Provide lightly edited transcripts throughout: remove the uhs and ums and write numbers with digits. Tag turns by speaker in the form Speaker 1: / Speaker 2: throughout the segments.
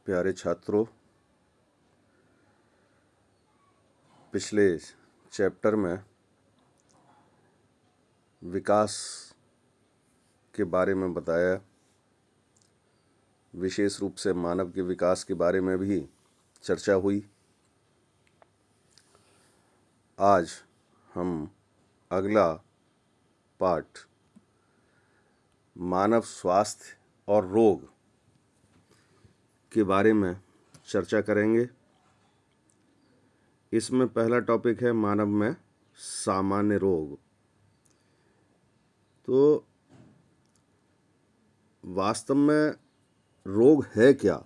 Speaker 1: प्यारे छात्रों, पिछले चैप्टर में विकास के बारे में बताया। विशेष रूप से मानव के विकास के बारे में भी चर्चा हुई। आज हम अगला पाठ मानव स्वास्थ्य और रोग के बारे में चर्चा करेंगे। इसमें पहला टॉपिक है मानव में सामान्य रोग। तो वास्तव में रोग है क्या?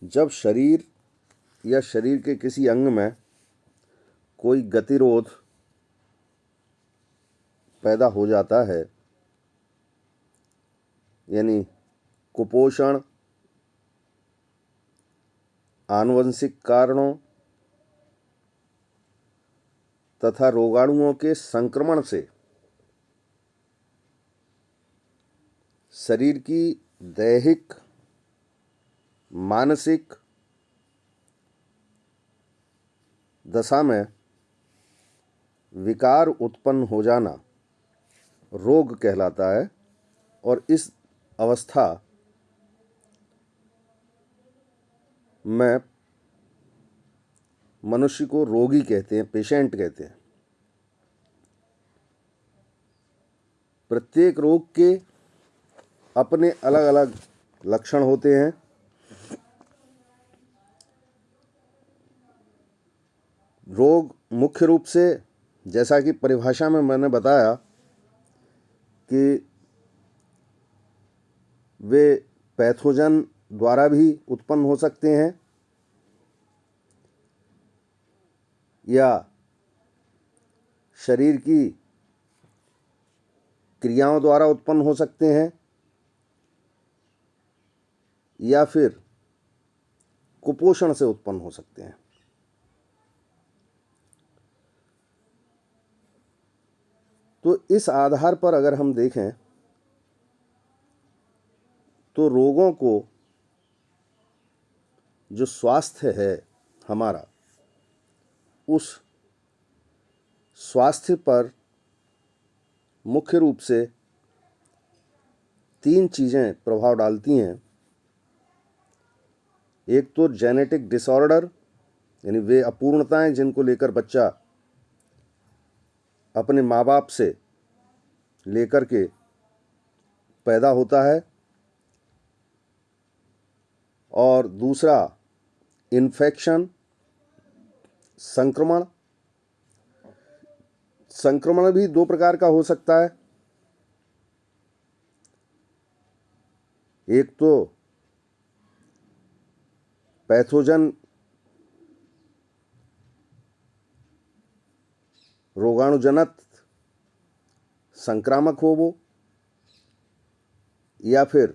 Speaker 1: जब शरीर या शरीर के किसी अंग में कोई गतिरोध पैदा हो जाता है, यानी कुपोषण, आनुवंशिक कारणों तथा रोगाणुओं के संक्रमण से शरीर की दैहिक, मानसिक दशा में विकार उत्पन्न हो जाना रोग कहलाता है। और इस अवस्था में मनुष्य को रोगी कहते हैं, पेशेंट कहते हैं। प्रत्येक रोग के अपने अलग अलग लक्षण होते हैं। रोग मुख्य रूप से, जैसा कि परिभाषा में मैंने बताया, कि वे पैथोजन द्वारा भी उत्पन्न हो सकते हैं या शरीर की क्रियाओं द्वारा उत्पन्न हो सकते हैं या फिर कुपोषण से उत्पन्न हो सकते हैं। तो इस आधार पर अगर हम देखें तो रोगों को, जो स्वास्थ्य है हमारा, उस स्वास्थ्य पर मुख्य रूप से 3 चीज़ें प्रभाव डालती हैं। एक तो जेनेटिक डिसऑर्डर, यानी वे अपूर्णताएं जिनको लेकर बच्चा अपने माँ बाप से लेकर के पैदा होता है। और दूसरा इन्फेक्शन, संक्रमण। संक्रमण भी 2 प्रकार का हो सकता है। एक तो पैथोजन रोगाणुजनक संक्रामक हो वो, या फिर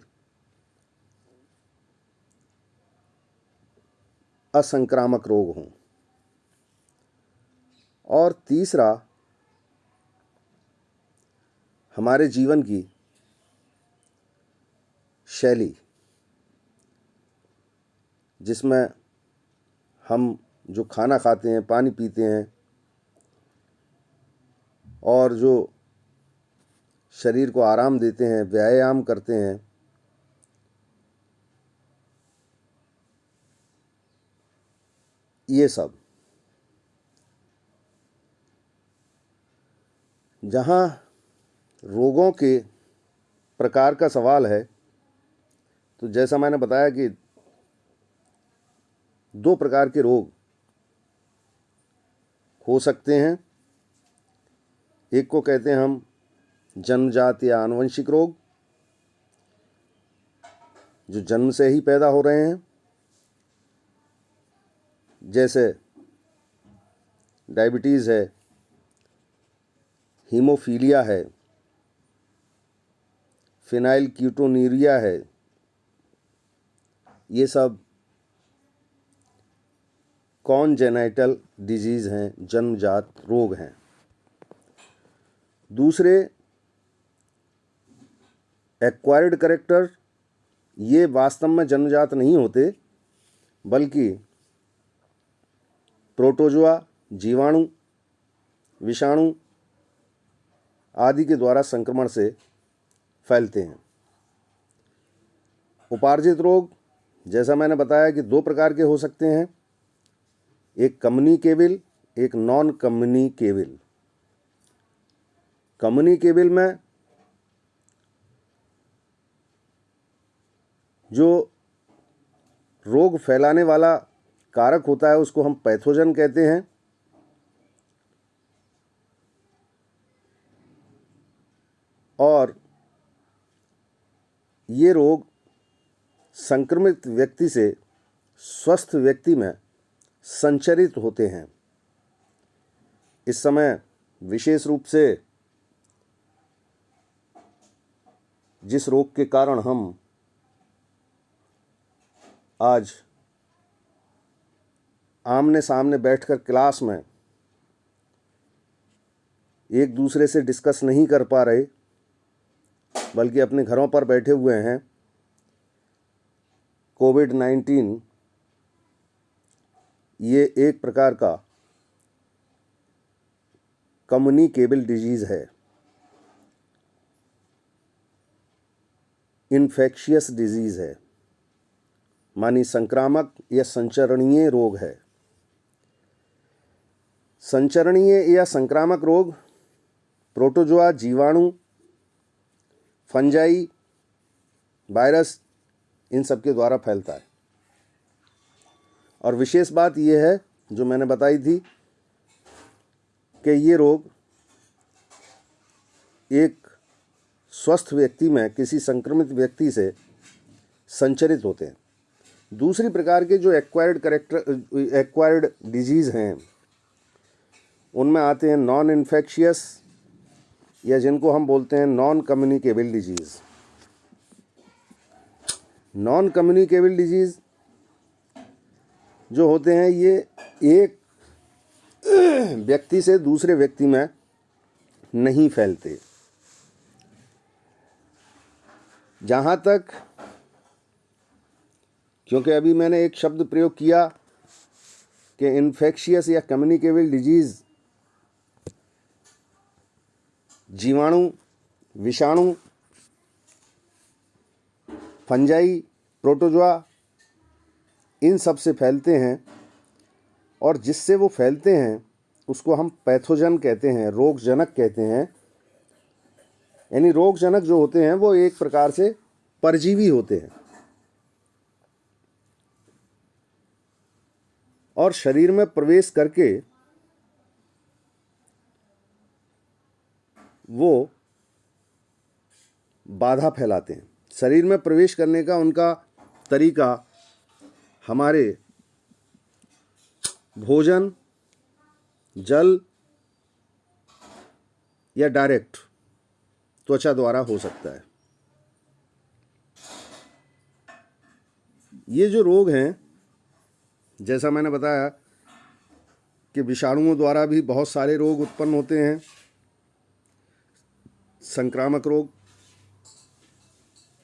Speaker 1: असंक्रामक रोग हों। और तीसरा हमारे जीवन की शैली, जिसमें हम जो खाना खाते हैं, पानी पीते हैं और जो शरीर को आराम देते हैं, व्यायाम करते हैं, ये सब। जहाँ रोगों के प्रकार का सवाल है, तो जैसा मैंने बताया कि 2 प्रकार के रोग हो सकते हैं। एक को कहते हैं हम जन्मजात या आनुवंशिक रोग, जो जन्म से ही पैदा हो रहे हैं, जैसे डायबिटीज़ है, हीमोफीलिया है, फिनाइल कीटोन्यूरिया है। ये सब कॉन्जेनाइटल डिजीज़ हैं, जन्मजात रोग हैं। दूसरे एक्वायर्ड कैरेक्टर ये वास्तव में जन्मजात नहीं होते, बल्कि प्रोटोजोआ, जीवाणु, विषाणु आदि के द्वारा संक्रमण से फैलते हैं। उपार्जित रोग जैसा मैंने बताया कि दो प्रकार के हो सकते हैं, एक कम्युनिकेबल, एक नॉन कम्युनिकेबल। कम्युनिकेबल में जो रोग फैलाने वाला कारक होता है उसको हम पैथोजन कहते हैं, और ये रोग संक्रमित व्यक्ति से स्वस्थ व्यक्ति में संचरित होते हैं। इस समय विशेष रूप से जिस रोग के कारण हम आज आमने सामने बैठकर क्लास में एक दूसरे से डिस्कस नहीं कर पा रहे, बल्कि अपने घरों पर बैठे हुए हैं, कोविड-19 ये एक प्रकार का कम्युनिकेबल डिजीज़ है, इन्फेक्शियस डिजीज़ है, मानी संक्रामक या संचरणीय रोग है। संचरणीय या संक्रामक रोग प्रोटोजोआ, जीवाणु, फंजाई, वायरस इन सब के द्वारा फैलता है। और विशेष बात यह है जो मैंने बताई थी कि ये रोग एक स्वस्थ व्यक्ति में किसी संक्रमित व्यक्ति से संचरित होते हैं। दूसरी प्रकार के जो एक्वायर्ड डिजीज़ हैं उनमें आते हैं नॉन इन्फेक्शियस, या जिनको हम बोलते हैं non communicable disease. Non communicable disease जो होते हैं ये एक व्यक्ति से दूसरे व्यक्ति में नहीं फैलते। जहाँ तक, क्योंकि अभी मैंने एक शब्द प्रयोग किया कि इन्फेक्शियस या कम्युनिकेबल डिजीज़ जीवाणु, विषाणु, फंजाई, प्रोटोजोआ इन सब से फैलते हैं, और जिससे वो फैलते हैं उसको हम पैथोजन कहते हैं, रोगजनक कहते हैं। यानी रोगजनक जो होते हैं वो एक प्रकार से परजीवी होते हैं और शरीर में प्रवेश करके वो बाधा फैलाते हैं। शरीर में प्रवेश करने का उनका तरीका हमारे भोजन, जल या डायरेक्ट त्वचा द्वारा हो सकता है। ये जो रोग हैं, जैसा मैंने बताया कि विषाणुओं द्वारा भी बहुत सारे रोग उत्पन्न होते हैं, संक्रामक रोग।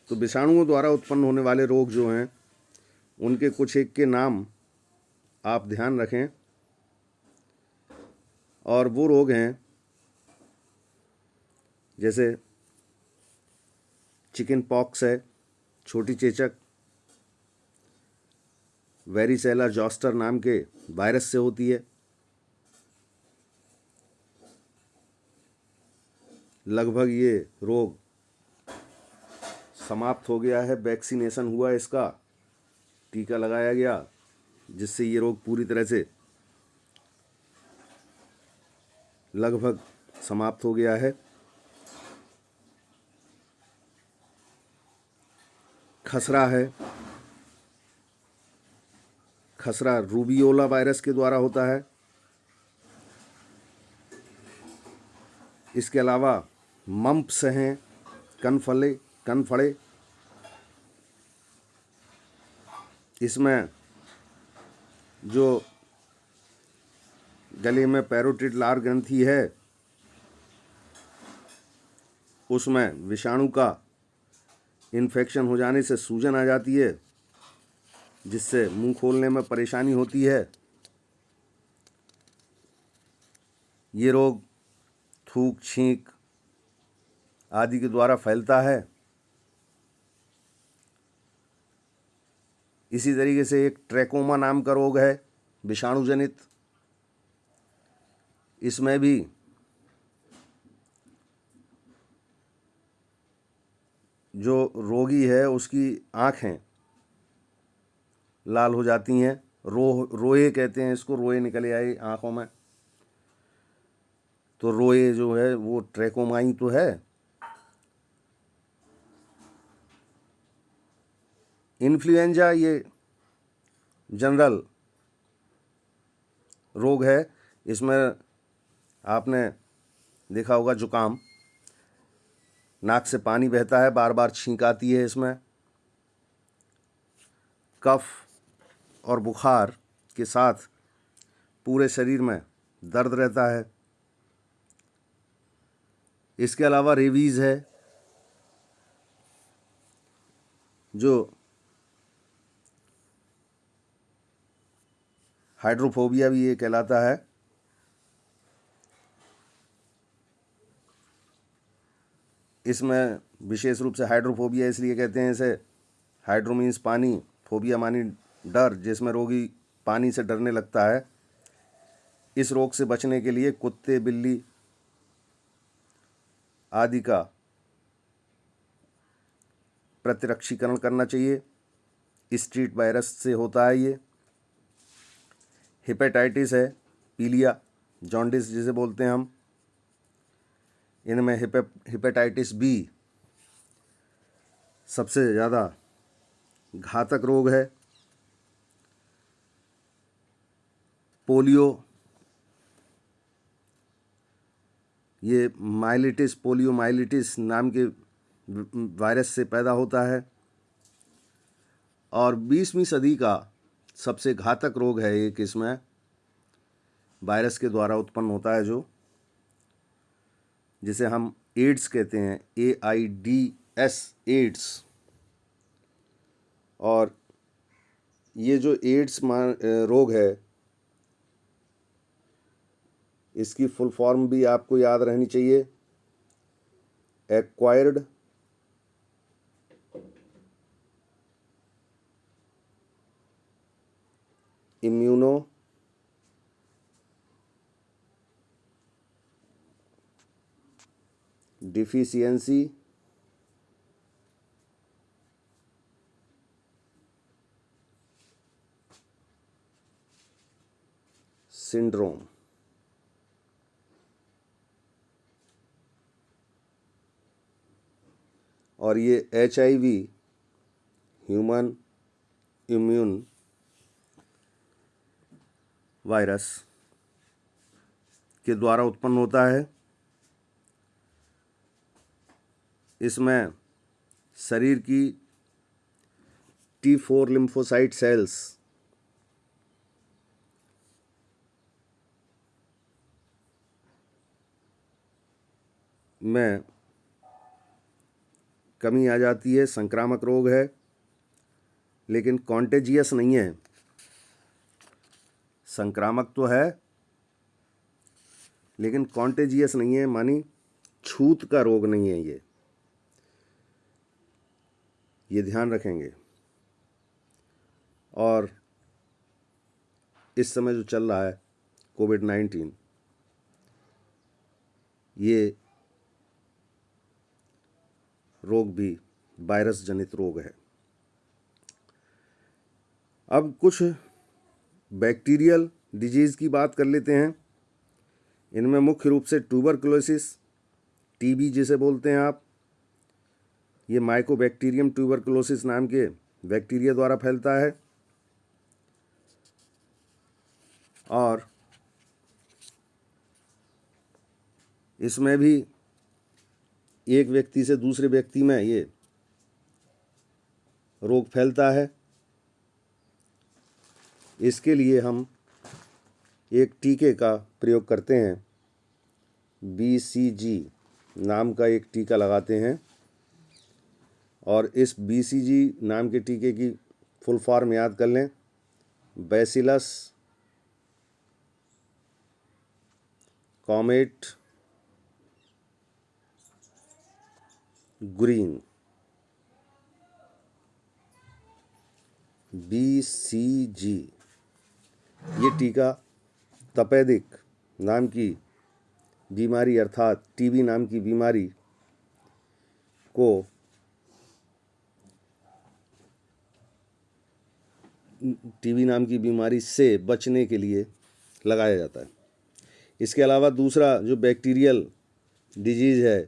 Speaker 1: तो विषाणुओं द्वारा उत्पन्न होने वाले रोग जो हैं उनके कुछ एक के नाम आप ध्यान रखें, और वो रोग हैं जैसे चिकन पॉक्स है, छोटी चेचक, वेरिसेला जोस्टर नाम के वायरस से होती है। लगभग ये रोग समाप्त हो गया है, वैक्सीनेशन हुआ इसका, टीका लगाया गया, जिससे ये रोग पूरी तरह से लगभग समाप्त हो गया है। खसरा है, खसरा रूबियोला वायरस के द्वारा होता है। इसके अलावा मम्प्स हैं, कनफड़े, इसमें जो गले में पैरोटिड लार ग्रंथि है उसमें विषाणु का इन्फेक्शन हो जाने से सूजन आ जाती है, जिससे मुंह खोलने में परेशानी होती है। ये रोग थूक, छींक आदि के द्वारा फैलता है। इसी तरीके से एक ट्रैकोमा नाम का रोग है, विषाणु जनित। इसमें भी जो रोगी है उसकी आँखें लाल हो जाती हैं, रोए कहते हैं इसको, रोए निकले आए आँखों में, तो रोए जो है वो ट्रैकोमा ही तो है। इन्फ्लुएंजा ये जनरल रोग है। इसमें आपने देखा होगा जुकाम, नाक से पानी बहता है, बार बार छींक आती है इसमें, कफ और बुखार के साथ पूरे शरीर में दर्द रहता है। इसके अलावा रेबीज़ है, जो हाइड्रोफोबिया भी ये कहलाता है। इसमें विशेष रूप से हाइड्रोफोबिया इसलिए कहते हैं इसे, हाइड्रो मीन्स पानी, फोबिया मानी डर, जिसमें रोगी पानी से डरने लगता है। इस रोग से बचने के लिए कुत्ते, बिल्ली आदि का प्रतिरक्षीकरण करना चाहिए। स्ट्रीट वायरस से होता है ये। हेपेटाइटिस है, पीलिया, जॉन्डिस जिसे बोलते हैं हम, इनमें हेपेटाइटिस बी सबसे ज़्यादा घातक रोग है। पोलियो, ये माइलिटिस, पोलियोमाइलिटिस नाम के वायरस से पैदा होता है। और 20वीं सदी का सबसे घातक रोग है एक, इसमें वायरस के द्वारा उत्पन्न होता है, जो जिसे हम एड्स कहते हैं, AIDS, एड्स। और ये जो एड्स रोग है, इसकी फुल फॉर्म भी आपको याद रहनी चाहिए, एक्वायर्ड इम्यूनो डिफिशियंसी सिंड्रोम। और ये HIV, ह्यूमन इम्यून वायरस के द्वारा उत्पन्न होता है। इसमें शरीर की T4 लिम्फोसाइट सेल्स में कमी आ जाती है। संक्रामक रोग है, लेकिन कॉन्टेजियस नहीं है। संक्रामक तो है लेकिन कॉन्टेजियस नहीं है, मानी छूत का रोग नहीं है ये ध्यान रखेंगे। और इस समय जो चल रहा है कोविड-19, ये रोग भी वायरस जनित रोग है। अब कुछ बैक्टीरियल डिजीज़ की बात कर लेते हैं। इनमें मुख्य रूप से ट्यूबरकुलोसिस, TB जिसे बोलते हैं आप, ये माइकोबैक्टीरियम ट्यूबरकुलोसिस नाम के बैक्टीरिया द्वारा फैलता है। और इसमें भी एक व्यक्ति से दूसरे व्यक्ति में ये रोग फैलता है। इसके लिए हम एक टीके का प्रयोग करते हैं, BCG नाम का एक टीका लगाते हैं। और इस BCG नाम के टीके की फुल फॉर्म याद कर लें, बैसिलस कॉमेट ग्रीन, BCG। ये टीका तपेदिक नाम की बीमारी अर्थात TB नाम की बीमारी को TB नाम की बीमारी से बचने के लिए लगाया जाता है। इसके अलावा दूसरा जो बैक्टीरियल डिजीज़ है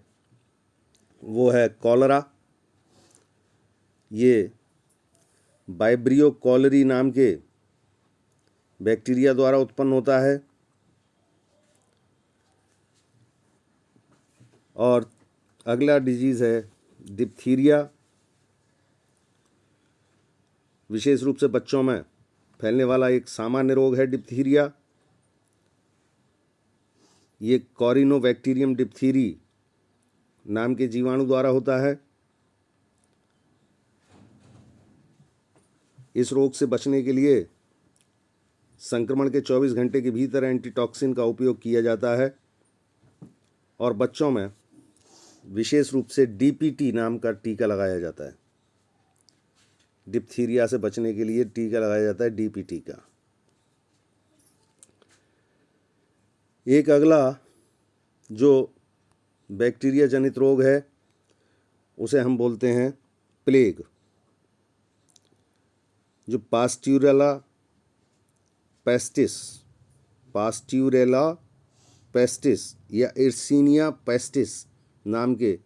Speaker 1: वो है कॉलरा। ये वाइब्रियो कॉलरी नाम के बैक्टीरिया द्वारा उत्पन्न होता है। और अगला डिजीज़ है डिप्थीरिया। विशेष रूप से बच्चों में फैलने वाला एक सामान्य रोग है डिप्थीरिया। ये कॉरिनोबैक्टीरियम डिप्थीरी नाम के जीवाणु द्वारा होता है। इस रोग से बचने के लिए संक्रमण के 24 घंटे के भीतर एंटीटॉक्सिन का उपयोग किया जाता है और बच्चों में विशेष रूप से DPT नाम का टीका लगाया जाता है। डिप्थीरिया से बचने के लिए टीका लगाया जाता है DPT का। एक अगला जो बैक्टीरिया जनित रोग है उसे हम बोलते हैं प्लेग। जो पास्ट्यूरेला पेस्टिस या एर्सीनिया पेस्टिस नाम के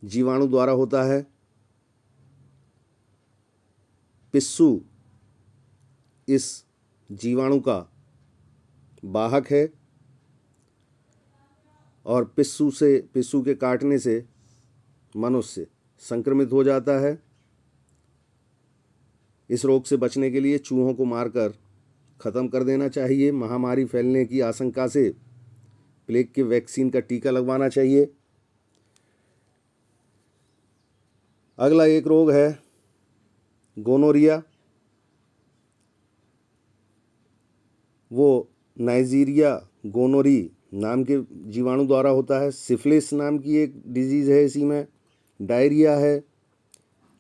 Speaker 1: जीवाणु द्वारा होता है। पिस्सू इस जीवाणु का वाहक है और पिस्सू के काटने से मनुष्य संक्रमित हो जाता है। इस रोग से बचने के लिए चूहों को मारकर ख़त्म कर देना चाहिए। महामारी फैलने की आशंका से प्लेग के वैक्सीन का टीका लगवाना चाहिए। अगला एक रोग है गोनोरिया। वो नाइजीरिया गोनोरी नाम के जीवाणु द्वारा होता है। सिफिलिस नाम की एक डिजीज़ है, इसी में डायरिया है,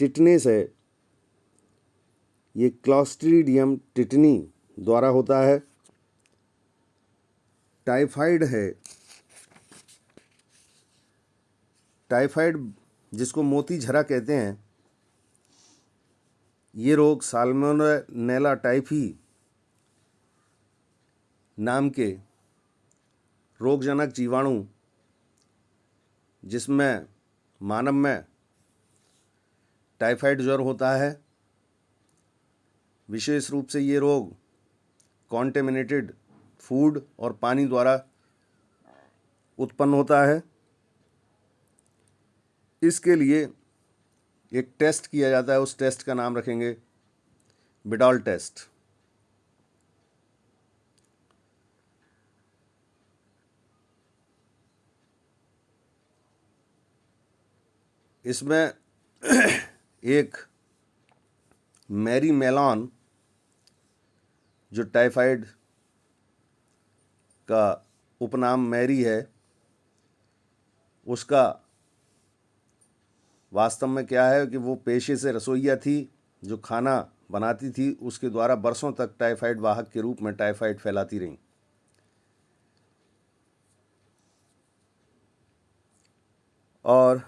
Speaker 1: टिटनेस है, ये क्लॉस्ट्रीडियम टिटनी द्वारा होता है। टाइफाइड है, टाइफाइड जिसको मोती झरा कहते हैं, ये रोग साल्मोनेला टाइफी नाम के रोगजनक जीवाणु जिसमें मानव में टाइफाइड ज्वर होता है, विशेष रूप से ये रोग कॉन्टेमिनेटेड फूड और पानी द्वारा उत्पन्न होता है। इसके लिए एक टेस्ट किया जाता है, उस टेस्ट का नाम रखेंगे बिडॉल टेस्ट। इसमें एक मैरी मेलॉन जो टाइफाइड का उपनाम मैरी है, उसका वास्तव में क्या है कि वो पेशे से रसोइया थी जो खाना बनाती थी, उसके द्वारा बरसों तक टाइफाइड वाहक के रूप में टाइफाइड फैलाती रहीं। और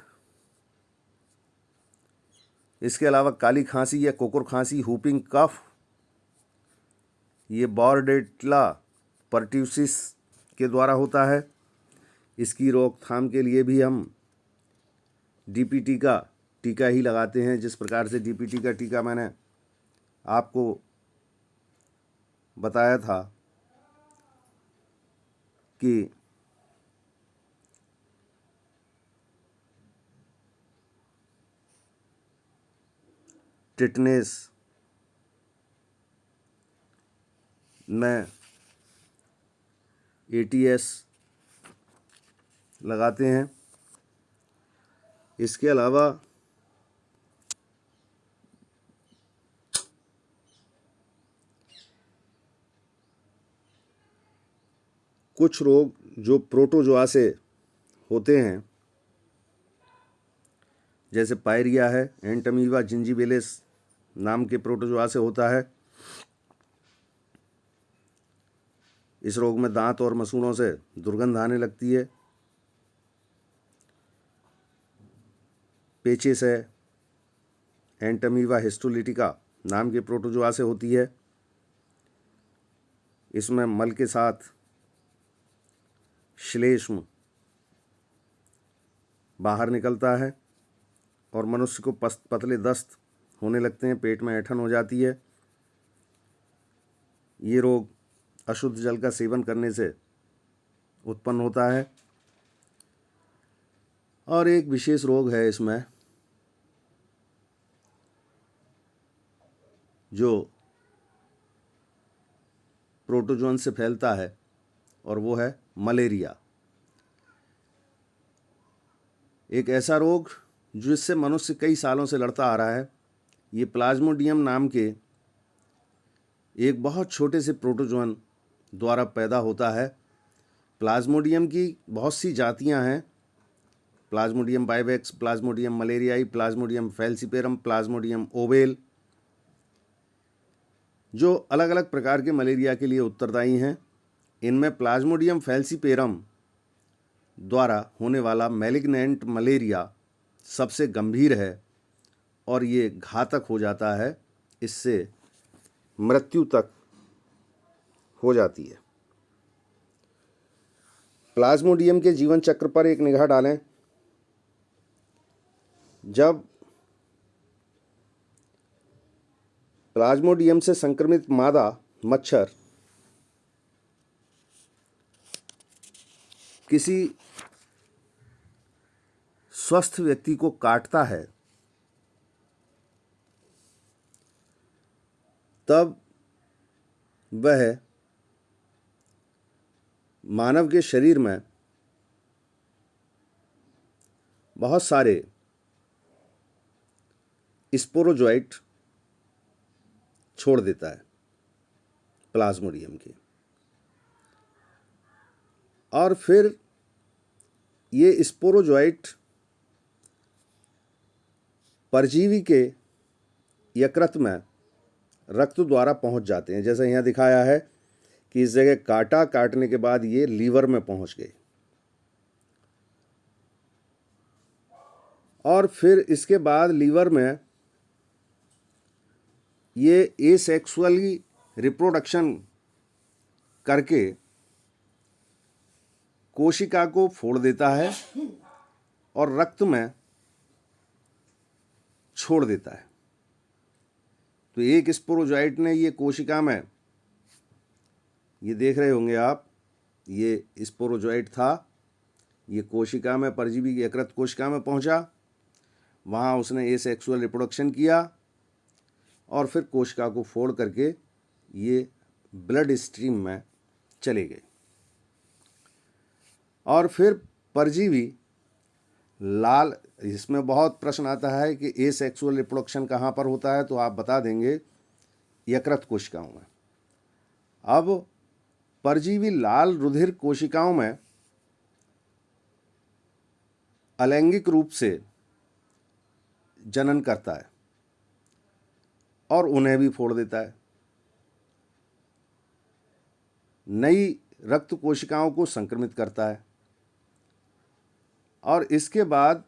Speaker 1: इसके अलावा काली खांसी या कुकुर खांसी, हुपिंग कफ, ये बॉर्डेटला पर्ट्यूसिस के द्वारा होता है। इसकी रोकथाम के लिए भी हम DPT का टीका ही लगाते हैं। जिस प्रकार से DPT का टीका मैंने आपको बताया था कि टिटनेस में ATS लगाते हैं। इसके अलावा कुछ रोग जो प्रोटोजोआ से होते हैं, जैसे पायरिया है, एंटमीबा जिंजीबिलिस नाम के प्रोटोजोआ से होता है। इस रोग में दांत और मसूड़ों से दुर्गंध आने लगती है। पेचिस है, एंटमीबा हिस्टोलिटिका नाम के प्रोटोजोआ से होती है। इसमें मल के साथ श्लेष्म बाहर निकलता है और मनुष्य को पतले दस्त होने लगते हैं, पेट में ऐंठन हो जाती है। ये रोग अशुद्ध जल का सेवन करने से उत्पन्न होता है। और एक विशेष रोग है इसमें जो प्रोटोजोन से फैलता है, और वो है मलेरिया। एक ऐसा रोग जो इससे मनुष्य कई सालों से लड़ता आ रहा है। ये प्लाज्मोडियम नाम के एक बहुत छोटे से प्रोटोजोन द्वारा पैदा होता है। प्लाज्मोडियम की बहुत सी जातियां हैं, plasmodium vivax, plasmodium malariae, plasmodium falciparum, plasmodium ovale, जो अलग अलग प्रकार के मलेरिया के लिए उत्तरदायी हैं। इनमें प्लाज्मोडियम फैल्सिपेरम द्वारा होने वाला मैलिग्नेंट मलेरिया सबसे गंभीर है और ये घातक हो जाता है, इससे मृत्यु तक हो जाती है। प्लाज्मोडियम के जीवन चक्र पर एक निगाह डालें। जब प्लाज्मोडियम से संक्रमित मादा मच्छर किसी स्वस्थ व्यक्ति को काटता है, तब वह मानव के शरीर में बहुत सारे स्पोरोजोइट छोड़ देता है प्लाज्मोडियम के, और फिर ये स्पोरोजोइट परजीवी के यकृत में रक्त द्वारा पहुंच जाते हैं। जैसे यहाँ दिखाया है कि इस जगह काटने के बाद ये लीवर में पहुंच गए, और फिर इसके बाद लीवर में ये एसेक्सुअली रिप्रोडक्शन करके कोशिका को फोड़ देता है और रक्त में छोड़ देता है। तो एक स्पोरोजोइट ने ये कोशिका में, ये देख रहे होंगे आप, ये स्पोरोजोइट था, ये कोशिका में, परजीवी की यकृत कोशिका में पहुंचा, वहाँ उसने एसेक्सुअल रिप्रोडक्शन किया और फिर कोशिका को फोड़ करके ये ब्लड स्ट्रीम में चले गए। और फिर परजीवी लाल, इसमें बहुत प्रश्न आता है कि एसेक्सुअल रिप्रोडक्शन कहाँ पर होता है, तो आप बता देंगे यकृत कोशिकाओं में। अब परजीवी लाल रुधिर कोशिकाओं में अलैंगिक रूप से जनन करता है और उन्हें भी फोड़ देता है। नई रक्त कोशिकाओं को संक्रमित करता है, और इसके बाद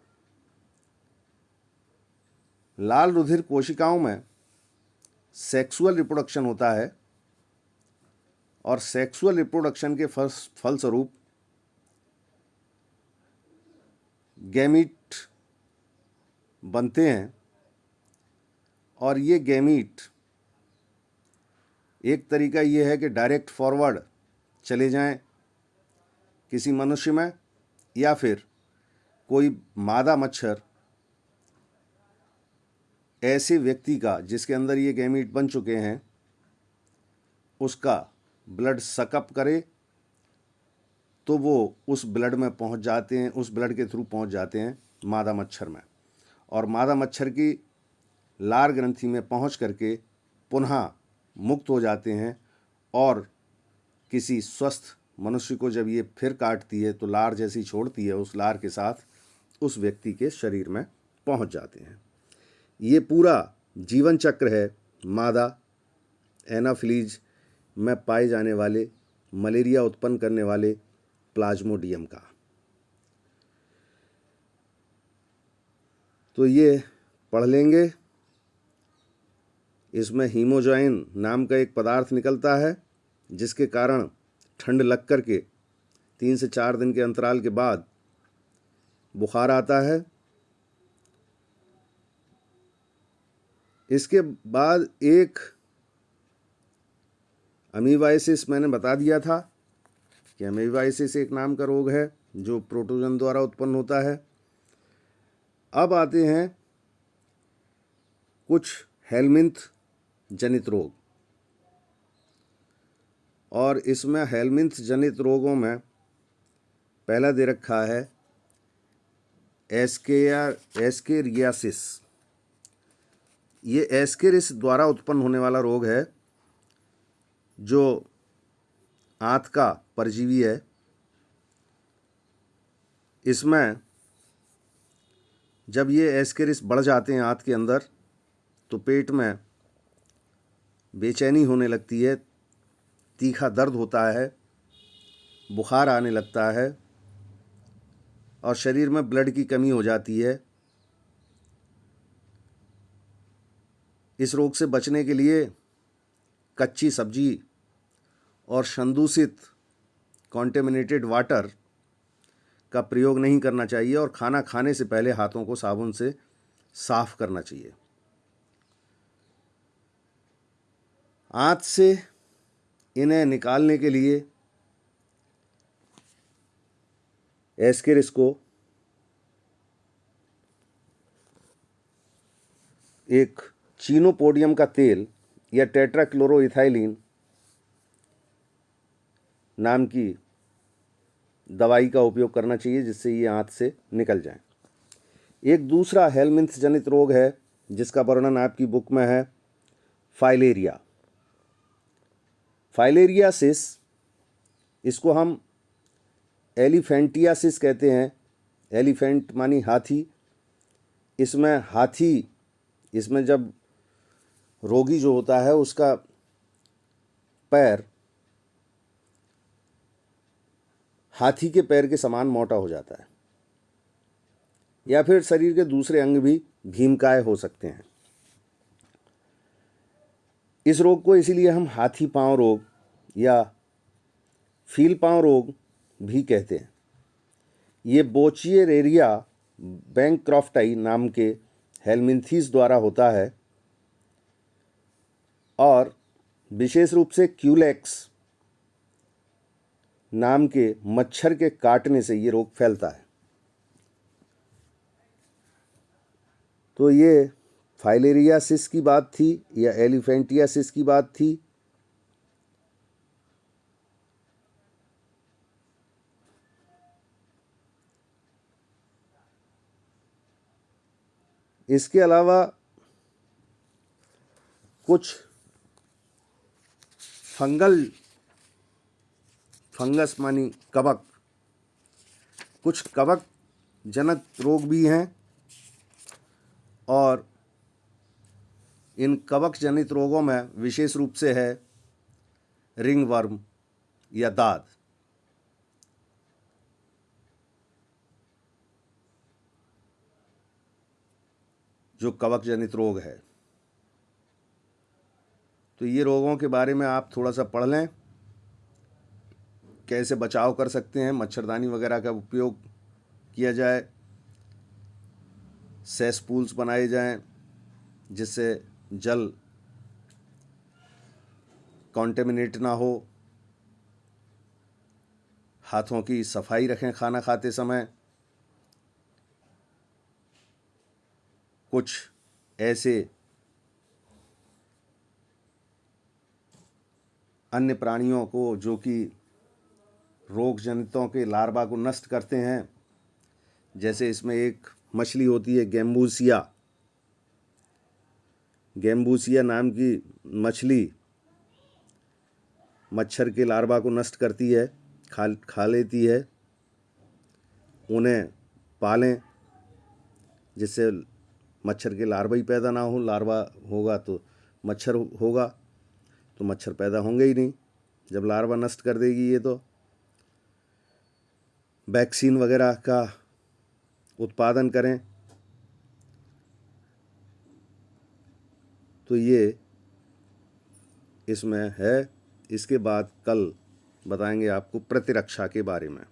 Speaker 1: लाल रुधिर कोशिकाओं में सेक्सुअल रिप्रोडक्शन होता है, और सेक्सुअल रिप्रोडक्शन के फलस्वरूप गैमीट बनते हैं, और ये गैमीट, एक तरीका ये है कि डायरेक्ट फॉरवर्ड चले जाएं किसी मनुष्य में, या फिर कोई मादा मच्छर ऐसे व्यक्ति का जिसके अंदर ये गैमीट बन चुके हैं उसका ब्लड सकअप करे, तो वो उस ब्लड में पहुंच जाते हैं, उस ब्लड के थ्रू पहुंच जाते हैं मादा मच्छर में, और मादा मच्छर की लार ग्रंथि में पहुंच करके पुनः मुक्त हो जाते हैं और किसी स्वस्थ मनुष्य को जब ये फिर काटती है तो लार जैसी छोड़ती है, उस लार के साथ उस व्यक्ति के शरीर में पहुंच जाते हैं। ये पूरा जीवन चक्र है मादा एनाफिलीज में पाए जाने वाले मलेरिया उत्पन्न करने वाले प्लाज्मोडियम का। तो ये पढ़ लेंगे। इसमें हीमोजॉइन नाम का एक पदार्थ निकलता है जिसके कारण ठंड लग कर के 3 से 4 दिन के अंतराल के बाद बुखार आता है। इसके बाद एक अमीबाइसिस मैंने बता दिया था कि अमीबाइसिस एक नाम का रोग है जो प्रोटोजन द्वारा उत्पन्न होता है। अब आते हैं कुछ हेलमिंथ जनित रोग, और इसमें हेलमिंथ जनित रोगों में पहला दे रखा है एस्केरियासिस। ये एस्केरिस द्वारा उत्पन्न होने वाला रोग है जो आंत का परजीवी है। इसमें जब ये एस्केरिस बढ़ जाते हैं आंत के अंदर तो पेट में बेचैनी होने लगती है, तीखा दर्द होता है, बुखार आने लगता है और शरीर में ब्लड की कमी हो जाती है। इस रोग से बचने के लिए कच्ची सब्जी और संदूषित कॉन्टेमिनेटेड वाटर का प्रयोग नहीं करना चाहिए और खाना खाने से पहले हाथों को साबुन से साफ करना चाहिए। आंत से इन्हें निकालने के लिए एस्केरिस को एक चीनोपोडियम का तेल या टेट्राक्लोरोइथाइलिन नाम की दवाई का उपयोग करना चाहिए जिससे ये आंत से निकल जाए। एक दूसरा हेलमिंथ जनित रोग है जिसका वर्णन आपकी बुक में है, फाइलेरिया। फाइलेरियासिस, इसको हम एलिफेंटियासिस कहते हैं। एलिफेंट मानी हाथी। इसमें जब रोगी जो होता है उसका पैर हाथी के पैर के समान मोटा हो जाता है, या फिर शरीर के दूसरे अंग भी भीमकाय हो सकते हैं। इस रोग को इसीलिए हम हाथी पांव रोग या फील पांव रोग भी कहते हैं। ये बोचिएरेरिया बैंक्रॉफ्टाई नाम के हेलमिंथीस द्वारा होता है और विशेष रूप से क्यूलेक्स नाम के मच्छर के काटने से ये रोग फैलता है। तो ये फाइलेरियासिस की बात थी या एलिफेंटियासिस की बात थी। इसके अलावा कुछ फंगस मानी कवक, कुछ कवक जनक रोग भी हैं और इन कवक जनित रोगों में विशेष रूप से है रिंग वर्म या दाद। जो कवक जनित रोग है, तो ये रोगों के बारे में आप थोड़ा सा पढ़ लें, कैसे बचाव कर सकते हैं। मच्छरदानी वगैरह का उपयोग किया जाए, सेसपूल्स बनाए जाएं जिससे जल कॉन्टेमिनेट ना हो, हाथों की सफाई रखें खाना खाते समय। कुछ ऐसे अन्य प्राणियों को जो कि रोग जनितों के लार्वा को नष्ट करते हैं, जैसे इसमें एक मछली होती है गैम्बूसिया नाम की मछली मच्छर के लार्वा को नष्ट करती है। खा लेती है, उन्हें पालें जिससे मच्छर के लार्वा ही पैदा ना हो। लार्वा होगा तो मच्छर होगा, तो मच्छर पैदा होंगे ही नहीं जब लार्वा नष्ट कर देगी ये। तो वैक्सीन वगैरह का उत्पादन करें। तो ये इसमें है। इसके बाद कल बताएंगे आपको प्रतिरक्षा के बारे में।